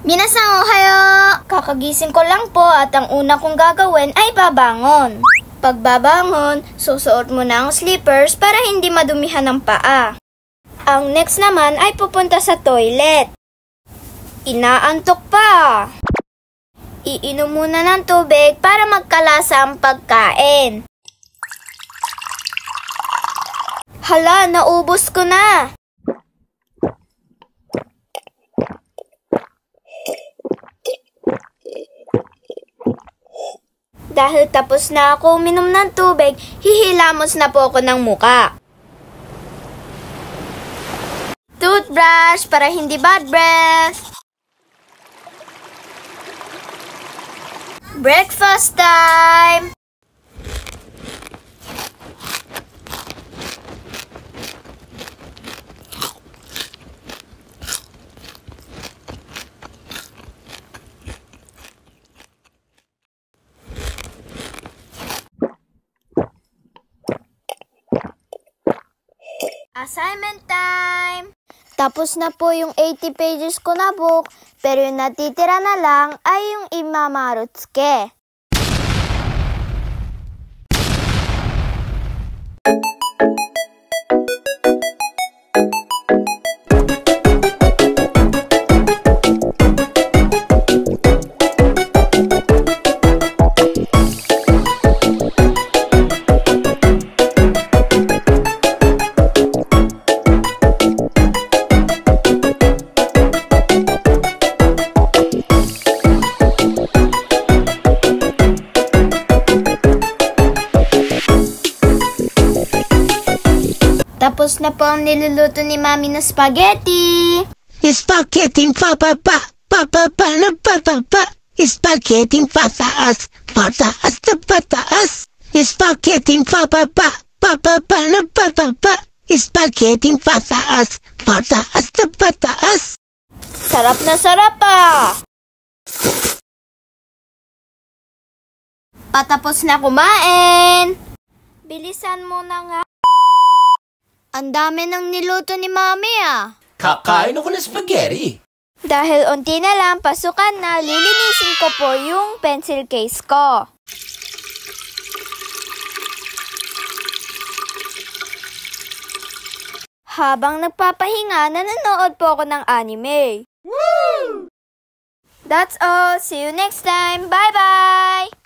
Minasang ohayo! Kakagising ko lang po at ang una kong gagawin ay babangon. Pagbabangon, susuot muna ang slippers para hindi madumihan ng paa. Ang next naman ay pupunta sa toilet. Inaantok pa. Iinom muna ng tubig para magkalasa ang pagkain. Hala, naubos ko na. Dahil tapos na ako uminom ng tubig, hihilamos na po ako ng muka. Toothbrush para hindi bad breath. Breakfast time! Assignment time! Tapos na po yung 80 pages ko na book, pero yung natitira na lang ay yung Imamarutsuke. Tapos na po ang niluluto ni Mami na spaghetti. Spaghetti papapa, papapa na papapa. Spaghetti pataas, pataas na pataas. Spaghetti papapa, papapa na papapa. Spaghetti pataas, pataas na pataas. Sarap na sarap pa! Patapos na kumain. Bilisan mo na nga. Ang dami ng niluto ni Mami ah. Kakain ako ng spaghetti. Dahil unti na lang pasukan na, lilinisin ko po yung pencil case ko. Habang nagpapahinga, nanonood po ako ng anime. Woo! That's all. See you next time. Bye-bye!